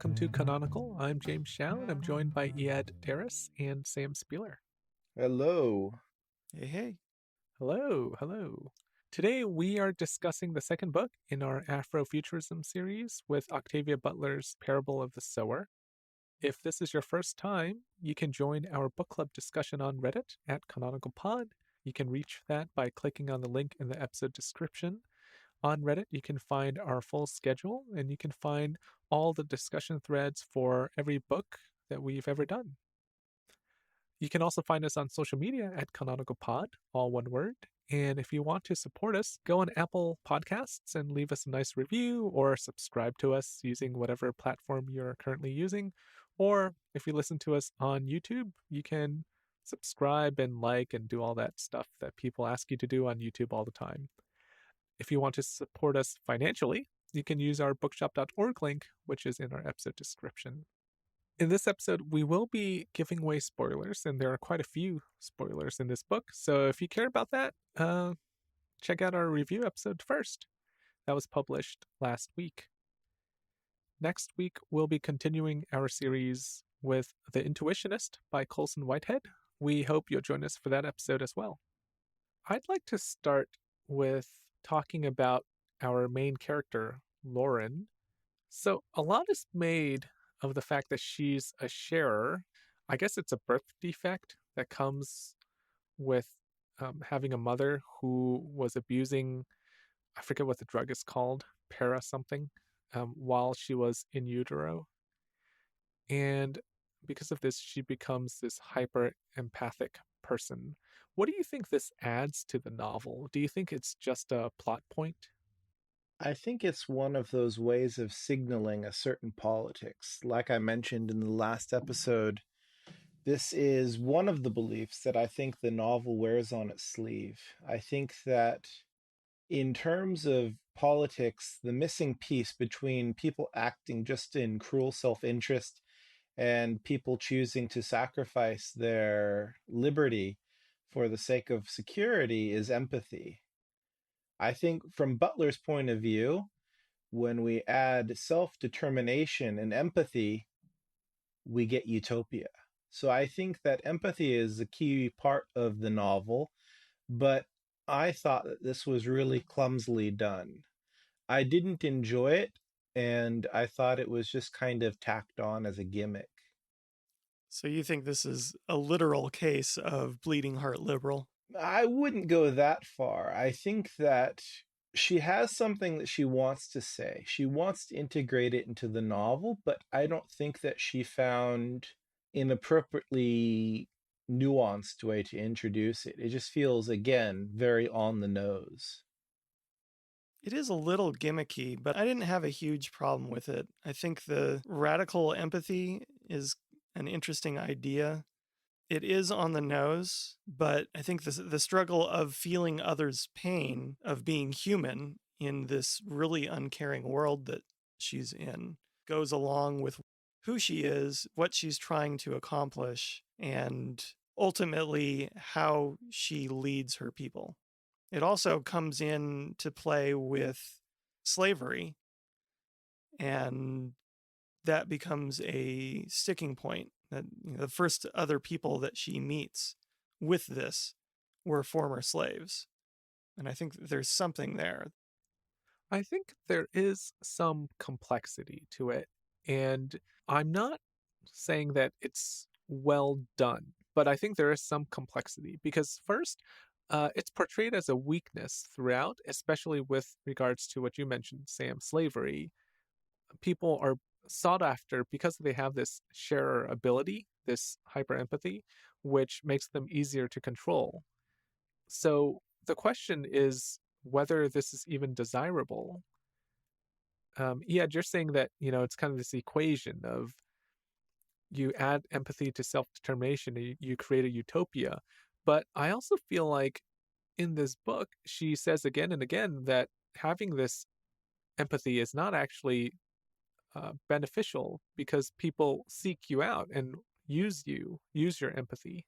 welcome to Canonical. I'm James Shao, and I'm joined by Iad Darris and Sam Spieler. Hello. Hey. Hello. Today we are discussing the second book in our Afrofuturism series with Octavia Butler's Parable of the Sower. If this is your first time, you can join our book club discussion on Reddit at Canonical Pod. You can reach that by clicking on the link in the episode description. On Reddit, you can find our full schedule, and you can find all the discussion threads for every book that we've ever done. You can also find us on social media at Canonical Pod, all one word. And if you want to support us, go on Apple Podcasts and leave us a nice review, or subscribe to us using whatever platform you're currently using. Or if you listen to us on YouTube, you can subscribe and like and do all that stuff that people ask you to do on YouTube all the time. If you want to support us financially, you can use our bookshop.org link, which is in our episode description. In this episode, we will be giving away spoilers, and there are quite a few spoilers in this book. So if you care about that, check out our review episode first. That was published last week. Next week, we'll be continuing our series with The Intuitionist by Colson Whitehead. We hope you'll join us for that episode as well. I'd like to start with talking about our main character, Lauren. So a lot is made of the fact that she's a sharer. I guess it's a birth defect that comes with having a mother who was abusing, I forget what the drug is called, para something, while she was in utero. And because of this, she becomes this hyper empathic person. What do you think this adds to the novel? Do you think it's just a plot point? I think it's one of those ways of signaling a certain politics. Like I mentioned in the last episode, this is one of the beliefs that I think the novel wears on its sleeve. I think that in terms of politics, the missing piece between people acting just in cruel self-interest and people choosing to sacrifice their liberty for the sake of security is empathy. I think from Butler's point of view, when we add self-determination and empathy, we get utopia. So I think that empathy is a key part of the novel, but I thought that this was really clumsily done. I didn't enjoy it, and I thought it was just kind of tacked on as a gimmick. So you think this is a literal case of bleeding heart liberal? I wouldn't go that far. I think that she has something that she wants to say. She wants to integrate it into the novel, but I don't think that she found an appropriately nuanced way to introduce it. It just feels, again, very on the nose. It is a little gimmicky, but I didn't have a huge problem with it. I think the radical empathy is an interesting idea. It is on the nose, but I think the struggle of feeling others' pain, of being human in this really uncaring world that she's in, goes along with who she is, what she's trying to accomplish, and ultimately how she leads her people. It also comes in to play with slavery, and that becomes a sticking point. That the first other people that she meets with this were former slaves. And I think there's something there. I think there is some complexity to it. And I'm not saying that it's well done, but I think there is some complexity because first, it's portrayed as a weakness throughout, especially with regards to what you mentioned, Sam, slavery. People are sought after because they have this sharer ability, this hyper empathy, which makes them easier to control. So the question is whether this is even desirable. Yeah, you're saying that, it's kind of this equation of you add empathy to self-determination, you create a utopia. But I also feel like in this book, she says again and again that having this empathy is not actually beneficial because people seek you out and use your empathy.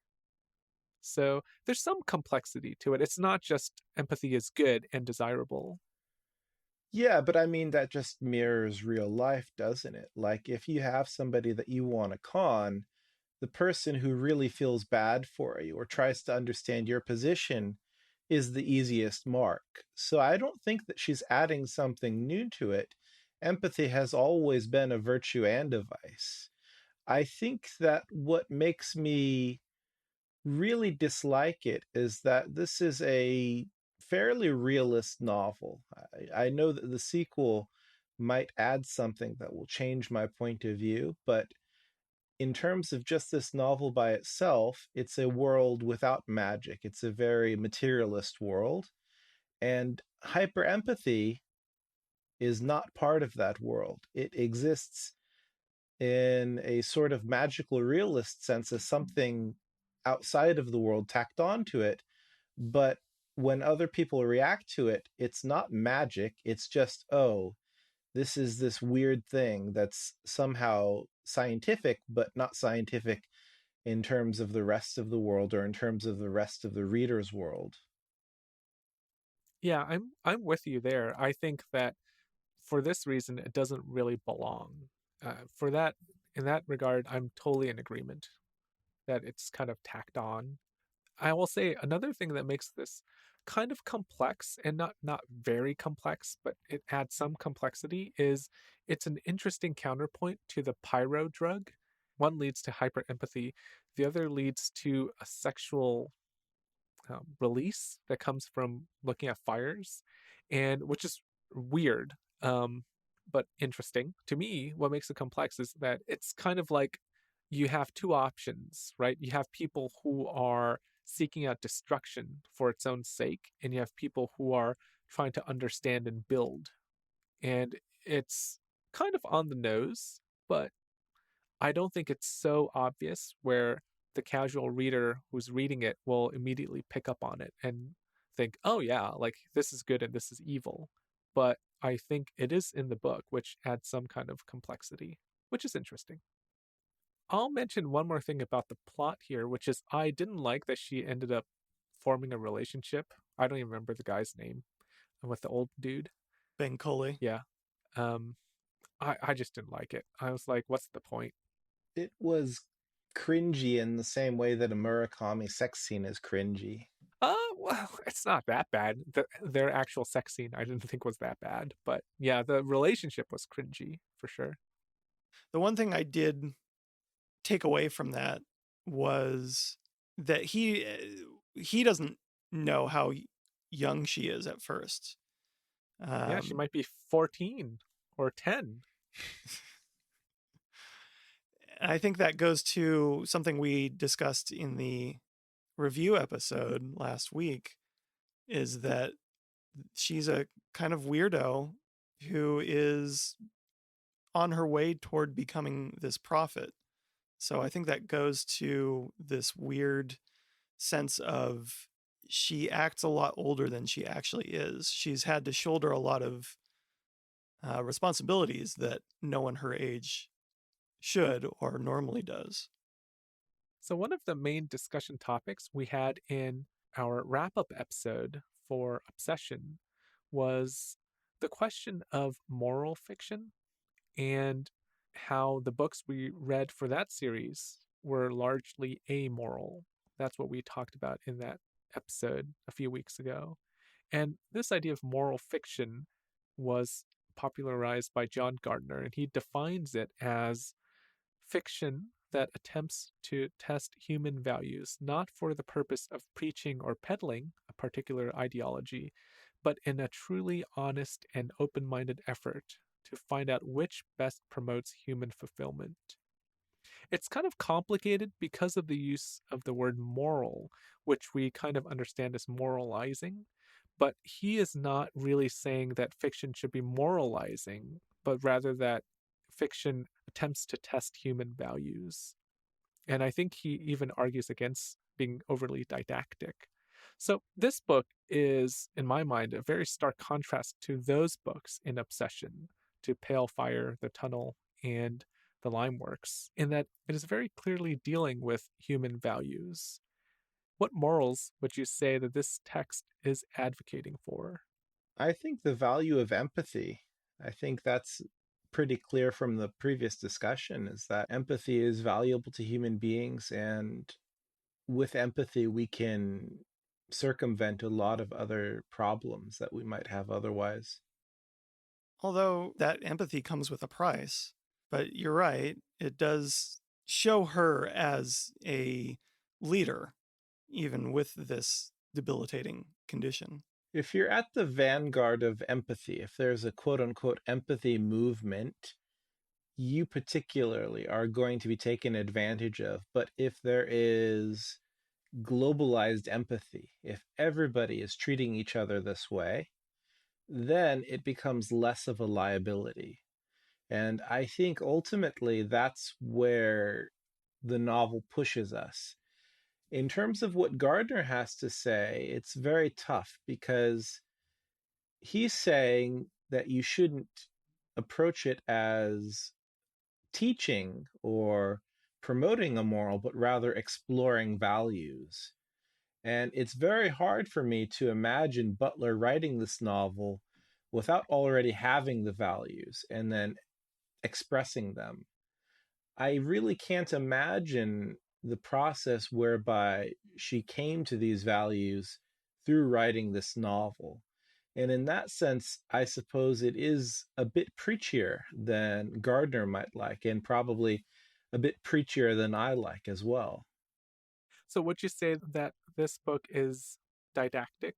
So there's some complexity to it. It's not just empathy is good and desirable. Yeah, but I mean, that just mirrors real life, doesn't it? Like, if you have somebody that you want to con, the person who really feels bad for you or tries to understand your position is the easiest mark. So I don't think that she's adding something new to it. Empathy has always been a virtue and a vice. I think that what makes me really dislike it is that this is a fairly realist novel. I know that the sequel might add something that will change my point of view, but in terms of just this novel by itself, it's a world without magic. It's a very materialist world. And hyper empathy is not part of that world. It exists in a sort of magical realist sense as something outside of the world tacked onto it. But when other people react to it, it's not magic. It's just, oh, this is this weird thing that's somehow scientific, but not scientific in terms of the rest of the world or in terms of the rest of the reader's world. Yeah, I'm with you there. I think that for this reason, it doesn't really belong. For that, in that regard, I'm totally in agreement that it's kind of tacked on. I will say another thing that makes this kind of complex and not very complex, but it adds some complexity is it's an interesting counterpoint to the pyro drug. One leads to hyper empathy, the other leads to a sexual release that comes from looking at fires, and which is weird, but interesting to me. What makes it complex is that it's kind of like you have two options, right? You have people who are seeking out destruction for its own sake, and you have people who are trying to understand and build. And it's kind of on the nose, but I don't think it's so obvious where the casual reader who's reading it will immediately pick up on it and think, oh, yeah, like this is good and this is evil. But I think it is in the book, which adds some kind of complexity, which is interesting. I'll mention one more thing about the plot here, which is I didn't like that she ended up forming a relationship. I don't even remember the guy's name with the old dude. Bencoli. Yeah. Um, I just didn't like it. I was like, what's the point? It was cringy in the same way that a Murakami sex scene is cringy. Well, it's not that bad. Their actual sex scene I didn't think was that bad, but yeah, the relationship was cringy for sure. The one thing I did take away from that was that he doesn't know how young she is at first. Yeah, she might be 14 or 10. I think that goes to something we discussed in the review episode last week, is that she's a kind of weirdo who is on her way toward becoming this prophet. So I think that goes to this weird sense of she acts a lot older than she actually is. She's had to shoulder a lot of responsibilities that no one her age should or normally does. So, one of the main discussion topics we had in our wrap up episode for Obsession was the question of moral fiction and how the books we read for that series were largely amoral. That's what we talked about in that episode a few weeks ago. And this idea of moral fiction was popularized by John Gardner, and he defines it as fiction that attempts to test human values, not for the purpose of preaching or peddling a particular ideology, but in a truly honest and open minded effort to find out which best promotes human fulfillment. It's kind of complicated because of the use of the word moral, which we kind of understand as moralizing, but he is not really saying that fiction should be moralizing, but rather that fiction attempts to test human values. And I think he even argues against being overly didactic. So, this book is, in my mind, a very stark contrast to those books in Obsession, to Pale Fire, The Tunnel, and The Limeworks, in that it is very clearly dealing with human values. What morals would you say that this text is advocating for? I think the value of empathy, I think that's pretty clear from the previous discussion, is that empathy is valuable to human beings. And with empathy, we can circumvent a lot of other problems that we might have otherwise. Although that empathy comes with a price. But you're right, it does show her as a leader, even with this debilitating condition. If you're at the vanguard of empathy, if there's a quote unquote empathy movement, you particularly are going to be taken advantage of. But if there is globalized empathy, if everybody is treating each other this way, then it becomes less of a liability. And I think ultimately that's where the novel pushes us. In terms of what Gardner has to say, it's very tough because he's saying that you shouldn't approach it as teaching or promoting a moral, but rather exploring values. And it's very hard for me to imagine Butler writing this novel without already having the values and then expressing them. I really can't imagine the process whereby she came to these values through writing this novel. And in that sense, I suppose it is a bit preachier than Gardner might like, and probably a bit preachier than I like as well. So would you say that this book is didactic?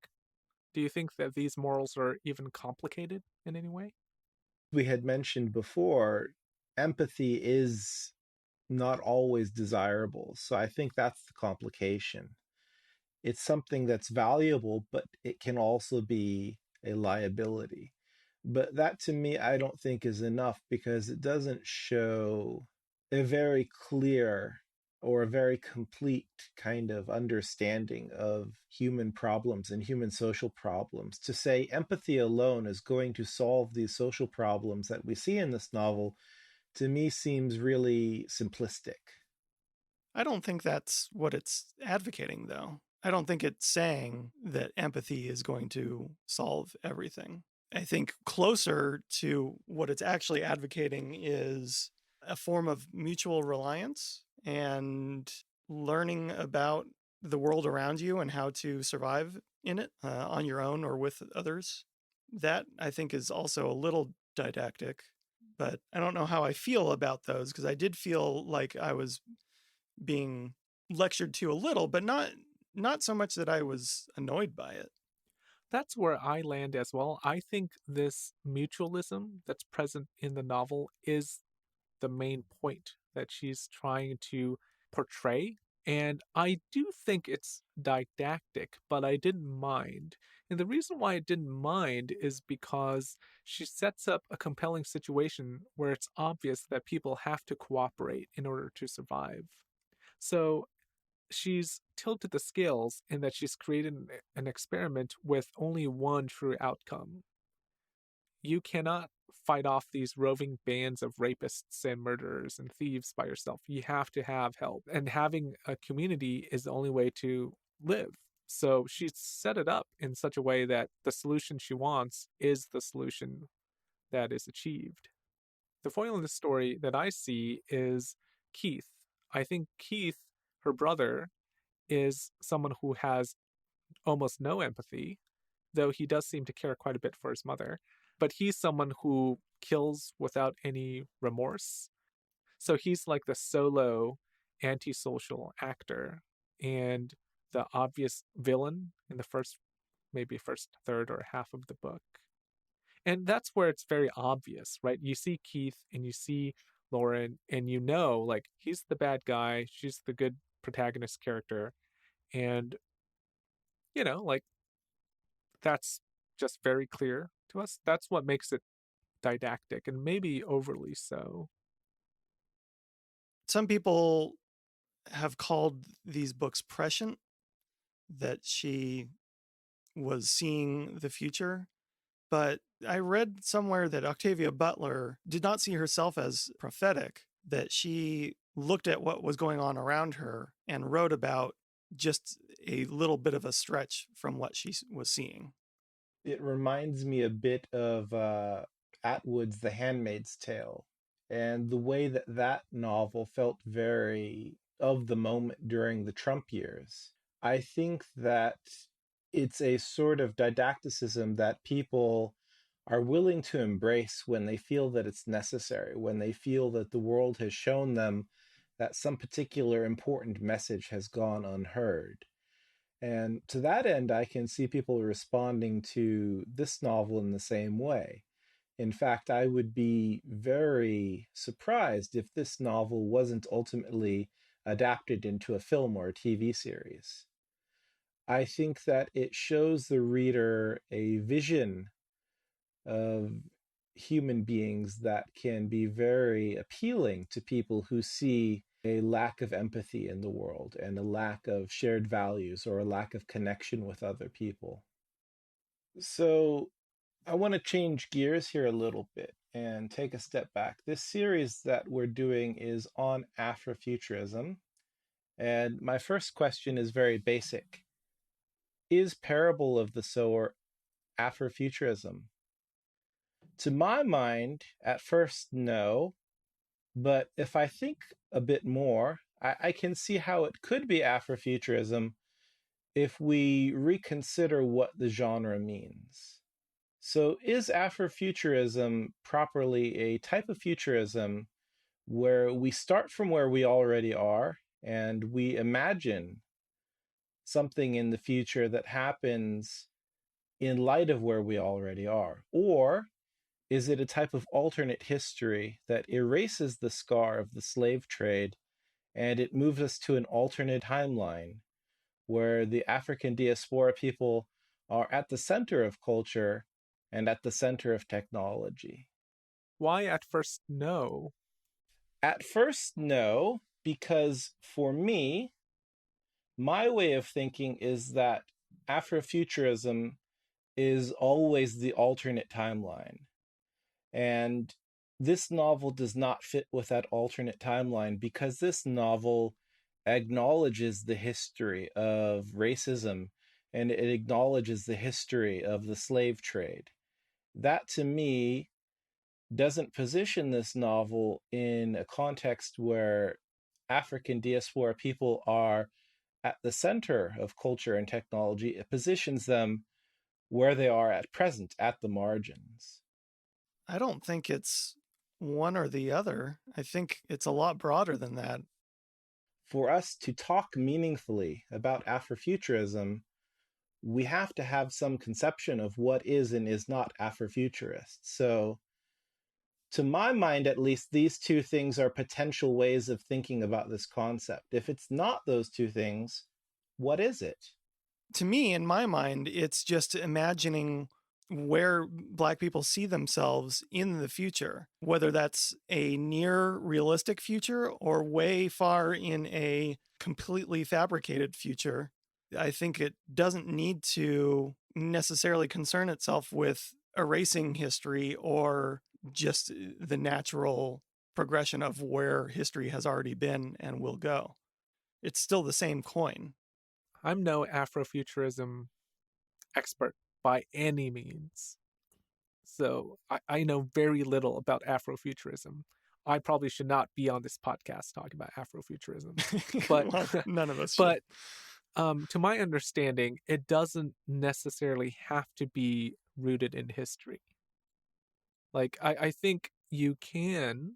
Do you think that these morals are even complicated in any way? We had mentioned before, empathy is not always desirable. So I think that's the complication. It's something that's valuable, but it can also be a liability. But that to me, I don't think is enough because it doesn't show a very clear or a very complete kind of understanding of human problems and human social problems. To say empathy alone is going to solve these social problems that we see in this novel, to me, seems really simplistic. I don't think that's what it's advocating, though. I don't think it's saying that empathy is going to solve everything. I think closer to what it's actually advocating is a form of mutual reliance and learning about the world around you and how to survive in it on your own or with others. That, I think, is also a little didactic, but I don't know how I feel about those because I did feel like I was being lectured to a little, but not so much that I was annoyed by it. That's where I land as well. I think this mutualism that's present in the novel is the main point that she's trying to portray. And I do think it's didactic, but I didn't mind. And the reason why I didn't mind is because she sets up a compelling situation where it's obvious that people have to cooperate in order to survive. So she's tilted the scales in that she's created an experiment with only one true outcome. You cannot fight off these roving bands of rapists and murderers and thieves by yourself. You have to have help. And having a community is the only way to live. So she's set it up in such a way that the solution she wants is the solution that is achieved. The foil in the story that I see is Keith. I think Keith, her brother, is someone who has almost no empathy, though he does seem to care quite a bit for his mother. But he's someone who kills without any remorse. So he's like the solo antisocial actor and the obvious villain in the first, maybe first third or half of the book. And that's where it's very obvious, right? You see Keith and you see Lauren, and you know, like, he's the bad guy, she's the good protagonist character. And, like, that's just very clear to us. That's what makes it didactic and maybe overly so. Some people have called these books prescient, that she was seeing the future. But I read somewhere that Octavia Butler did not see herself as prophetic, that she looked at what was going on around her and wrote about just a little bit of a stretch from what she was seeing. It reminds me a bit of Atwood's The Handmaid's Tale, and the way that that novel felt very of the moment during the Trump years. I think that it's a sort of didacticism that people are willing to embrace when they feel that it's necessary, when they feel that the world has shown them that some particular important message has gone unheard. And to that end, I can see people responding to this novel in the same way. In fact, I would be very surprised if this novel wasn't ultimately adapted into a film or a TV series. I think that it shows the reader a vision of human beings that can be very appealing to people who see a lack of empathy in the world and a lack of shared values or a lack of connection with other people. So I want to change gears here a little bit and take a step back. This series that we're doing is on Afrofuturism. And my first question is very basic. Is Parable of the Sower Afrofuturism? To my mind, at first, no. But if I think a bit more, I can see how it could be Afrofuturism if we reconsider what the genre means. So, is Afrofuturism properly a type of futurism where we start from where we already are and we imagine something in the future that happens in light of where we already are? Or is it a type of alternate history that erases the scar of the slave trade and it moves us to an alternate timeline where the African diaspora people are at the center of culture and at the center of technology? Why at first no? At first, no, because for me, my way of thinking is that Afrofuturism is always the alternate timeline. And this novel does not fit with that alternate timeline because this novel acknowledges the history of racism and it acknowledges the history of the slave trade. That to me doesn't position this novel in a context where African diaspora people are at the center of culture and technology. It positions them where they are at present, at the margins. I don't think it's one or the other. I think it's a lot broader than that. For us to talk meaningfully about Afrofuturism, we have to have some conception of what is and is not Afrofuturist. So, to my mind, at least, these two things are potential ways of thinking about this concept. If it's not those two things, what is it? To me, in my mind, it's just imagining where Black people see themselves in the future, whether that's a near realistic future or way far in a completely fabricated future. I think it doesn't need to necessarily concern itself with erasing history or just the natural progression of where history has already been and will go. It's still the same coin. I'm no Afrofuturism expert by any means. So I know very little about Afrofuturism. I probably should not be on this podcast talking about Afrofuturism. But well, none of us but to my understanding, it doesn't necessarily have to be rooted in history. Like I think you can,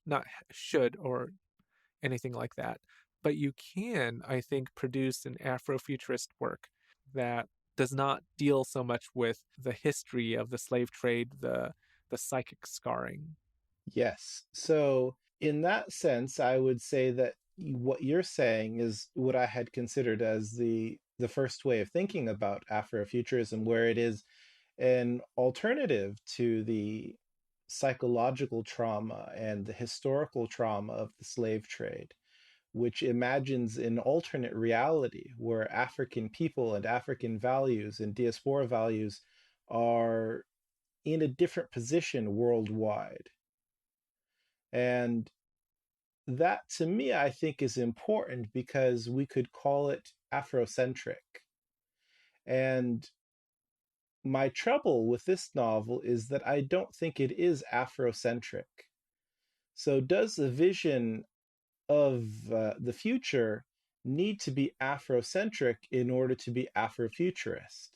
not should or anything like that, but you can, I think, produce an Afrofuturist work that does not deal so much with the history of the slave trade, the psychic scarring. Yes. So, in that sense, I would say that what you're saying is what I had considered as the first way of thinking about Afrofuturism, where it is an alternative to the psychological trauma and the historical trauma of the slave trade, which imagines an alternate reality where African people and African values and diaspora values are in a different position worldwide. And that to me, I think, is important because we could call it Afrocentric. And my trouble with this novel is that I don't think it is Afrocentric. So, does the vision of the future need to be Afrocentric in order to be Afrofuturist?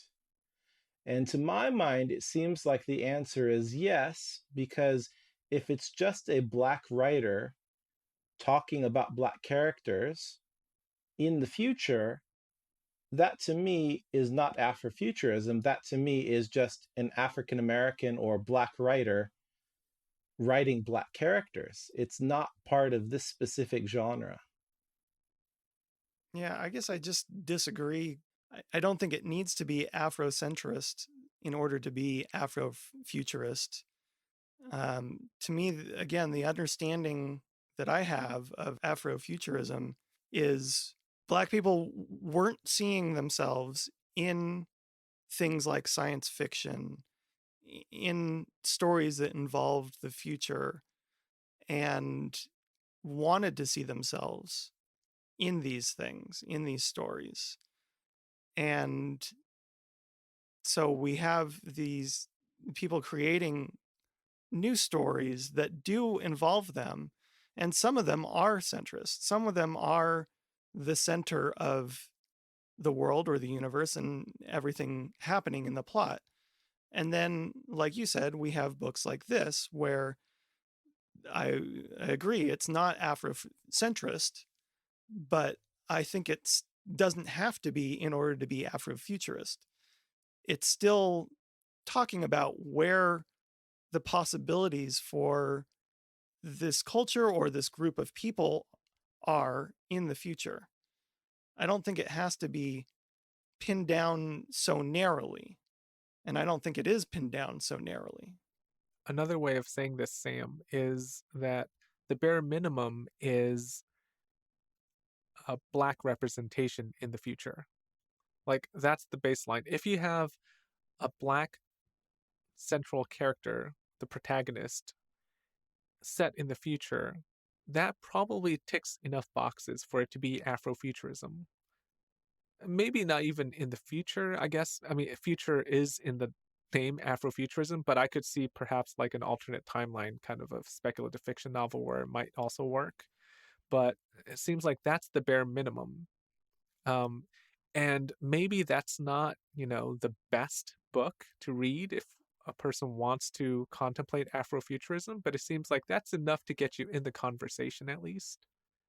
And to my mind, it seems like the answer is yes, because if it's just a black writer talking about black characters in the future, that to me is not Afrofuturism. That to me is just an African American or black writer writing black characters. It's not part of this specific genre. Yeah, I guess I just disagree. I don't think it needs to be Afrocentrist in order to be Afrofuturist. To me, again, the understanding that I have of Afrofuturism is Black people weren't seeing themselves in things like science fiction, in stories that involved the future, and wanted to see themselves in these things, in these stories. And so we have these people creating new stories that do involve them. And some of them are centrist. Some of them are the center of the world or the universe and everything happening in the plot. And then, like you said, we have books like this where I agree it's not Afrocentrist, but I think it doesn't have to be in order to be Afrofuturist. It's still talking about where the possibilities for this culture or this group of people are in the future. I don't think it has to be pinned down so narrowly. And I don't think it is pinned down so narrowly. Another way of saying this, Sam, is that the bare minimum is a black representation in the future. Like, that's the baseline. If you have a black central character, the protagonist, set in the future, that probably ticks enough boxes for it to be Afrofuturism. Maybe not even in the future, I guess. I mean, future is in the name Afrofuturism, but I could see perhaps like an alternate timeline kind of a speculative fiction novel where it might also work. But it seems like that's the bare minimum. Um, and maybe that's not, the best book to read if a person wants to contemplate Afrofuturism, but it seems like that's enough to get you in the conversation at least.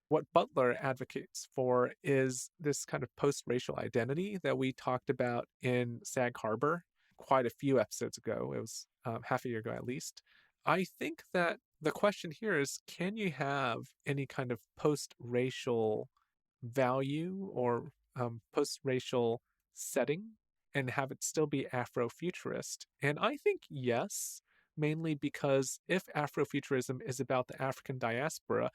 What Butler advocates for is this kind of post-racial identity that we talked about in Sag Harbor quite a few episodes ago. It was half a year ago at least. I think that the question here is, can you have any kind of post-racial value or post-racial setting and have it still be Afrofuturist? And I think yes, mainly because if Afrofuturism is about the African diaspora,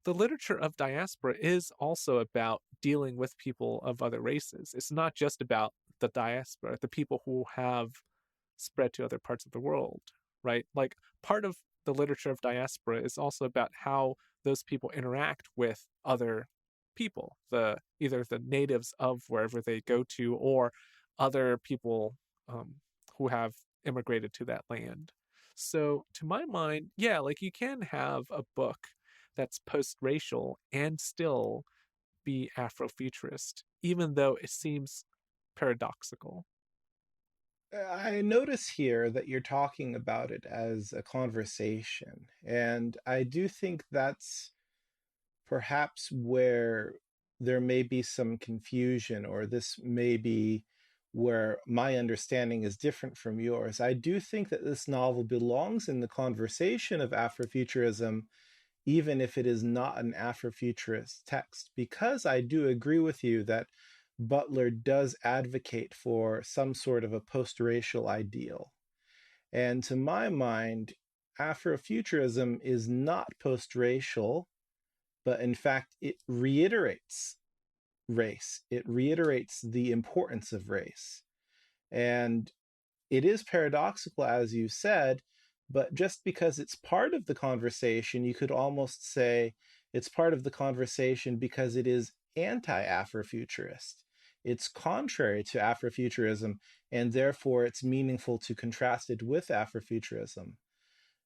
the literature of diaspora is also about dealing with people of other races. It's not just about the diaspora, the people who have spread to other parts of the world, right? Like, part of the literature of diaspora is also about how those people interact with other people, either the natives of wherever they go to or other people who have immigrated to that land. So to my mind, yeah, like, you can have a book that's post-racial and still be Afrofuturist, even though it seems paradoxical. I notice here that you're talking about it as a conversation, and I do think that's perhaps where there may be some confusion, or this may be where my understanding is different from yours. I do think that this novel belongs in the conversation of Afrofuturism, even if it is not an Afrofuturist text, because I do agree with you that Butler does advocate for some sort of a post-racial ideal. And to my mind, Afrofuturism is not post-racial, but in fact, it reiterates race. It reiterates the importance of race. And it is paradoxical, as you said, but just because it's part of the conversation, you could almost say it's part of the conversation because it is anti-Afrofuturist. it's contrary to Afrofuturism, and therefore it's meaningful to contrast it with Afrofuturism.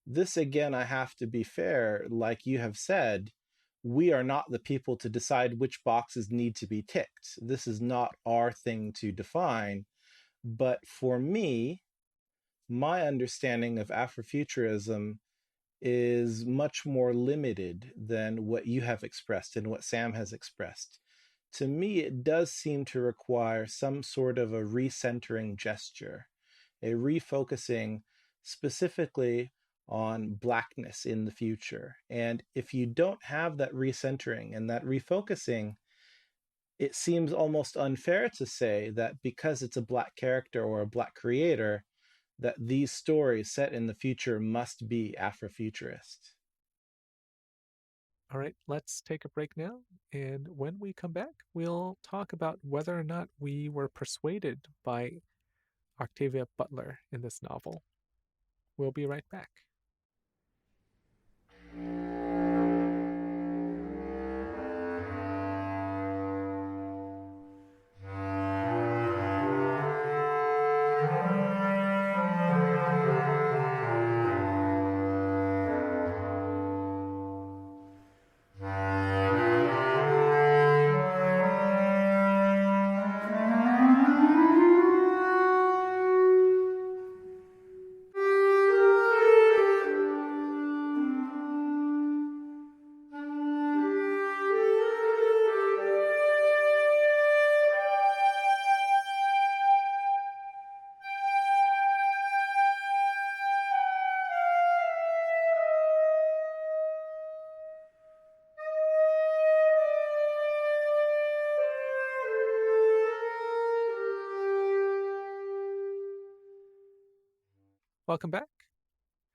This, again, I have to be fair, like you have said, we are not the people to decide which boxes need to be ticked. This is not our thing to define. But for me, my understanding of Afrofuturism is much more limited than what you have expressed and what Sam has expressed. To me, it does seem to require some sort of a recentering gesture, a refocusing specifically on Blackness in the future. And if you don't have that recentering and that refocusing, it seems almost unfair to say that because it's a Black character or a Black creator, that these stories set in the future must be Afrofuturist. All right, let's take a break now. And when we come back, we'll talk about whether or not we were persuaded by Octavia Butler in this novel. We'll be right back. Welcome back.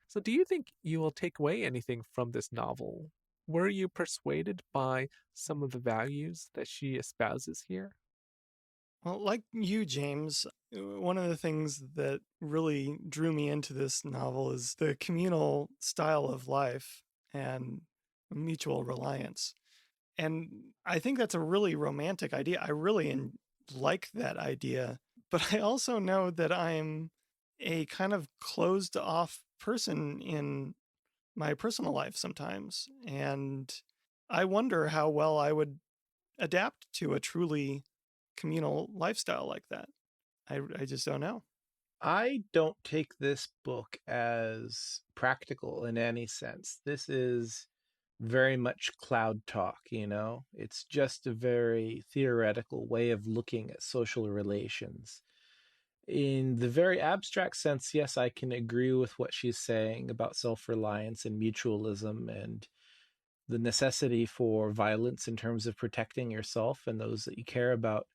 So, do you think you will take away anything from this novel? Were you persuaded by some of the values that she espouses here? Well, like you, James, one of the things that really drew me into this novel is the communal style of life and mutual reliance. And I think that's a really romantic idea. I really like that idea. But I also know that I'm a kind of closed off person in my personal life sometimes. And I wonder how well I would adapt to a truly communal lifestyle like that. I just don't know. I don't take this book as practical in any sense. This is very much cloud talk, you know? It's just a very theoretical way of looking at social relations. In the very abstract sense, yes, I can agree with what she's saying about self reliance and mutualism and the necessity for violence in terms of protecting yourself and those that you care about.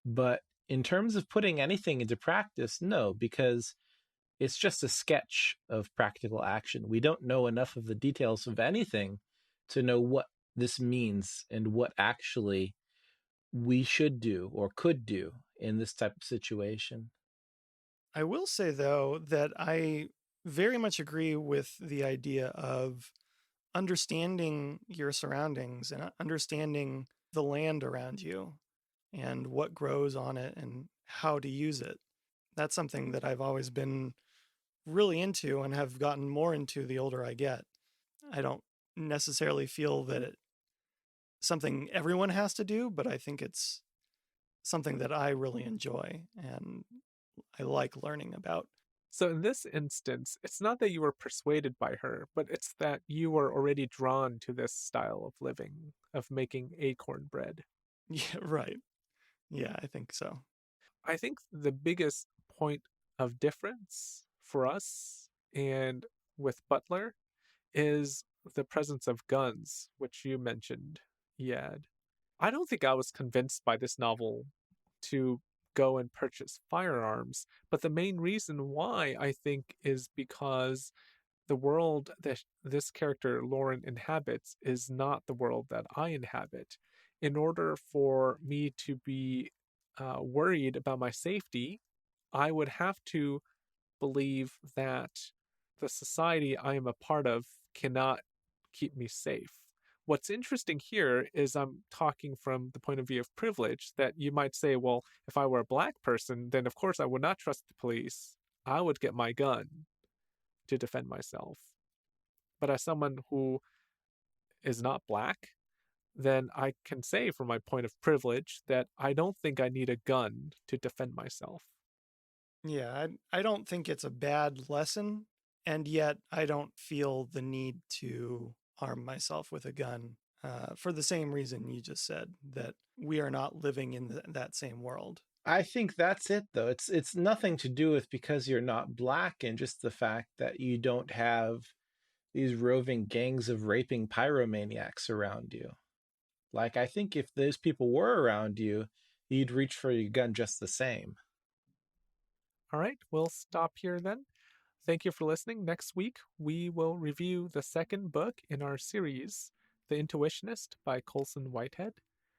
But in terms of putting anything into practice, no, because it's just a sketch of practical action. We don't know enough of the details of anything to know what this means and what actually we should do or could do in this type of situation. I will say, though, that I very much agree with the idea of understanding your surroundings and understanding the land around you and what grows on it and how to use it. That's something that I've always been really into and have gotten more into the older I get. I don't necessarily feel that it's something everyone has to do, but I think it's something that I really enjoy and I like learning about. So, in this instance, it's not that you were persuaded by her, but it's that you were already drawn to this style of living, of making acorn bread. Yeah, right. Yeah, I think so. I think the biggest point of difference for us and with Butler is the presence of guns, which you mentioned, Yad. I don't think I was convinced by this novel to go and purchase firearms, but the main reason why I think is because the world that this character Lauren inhabits is not the world that I inhabit. In order for me to be worried about my safety, I would have to believe that the society I am a part of cannot keep me safe, What's interesting here is I'm talking from the point of view of privilege, that you might say, well, if I were a black person, then of course I would not trust the police. I would get my gun to defend myself. But as someone who is not black, then I can say from my point of privilege that I don't think I need a gun to defend myself. Yeah, I don't think it's a bad lesson, and yet I don't feel the need to arm myself with a gun for the same reason you just said, that we are not living in that same world. I think that's it, though. It's nothing to do with because you're not black, and just the fact that you don't have these roving gangs of raping pyromaniacs around you. Like, I think if those people were around you, you'd reach for your gun just the same. All right, we'll stop here then. Thank you for listening. Next week, we will review the second book in our series, The Intuitionist by Colson Whitehead.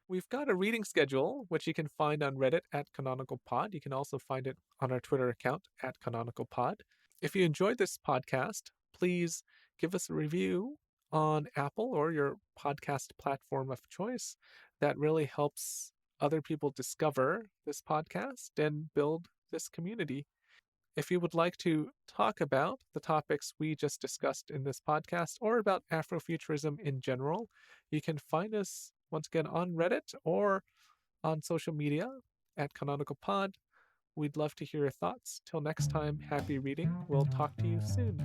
We've got a reading schedule, which you can find on Reddit at CanonicalPod. You can also find it on our Twitter account at CanonicalPod. If you enjoyed this podcast, please give us a review on Apple or your podcast platform of choice. That really helps other people discover this podcast and build this community. If you would like to talk about the topics we just discussed in this podcast or about Afrofuturism in general, you can find us once again on Reddit or on social media at Canonical Pod. We'd love to hear your thoughts. Till next time, happy reading. We'll talk to you soon.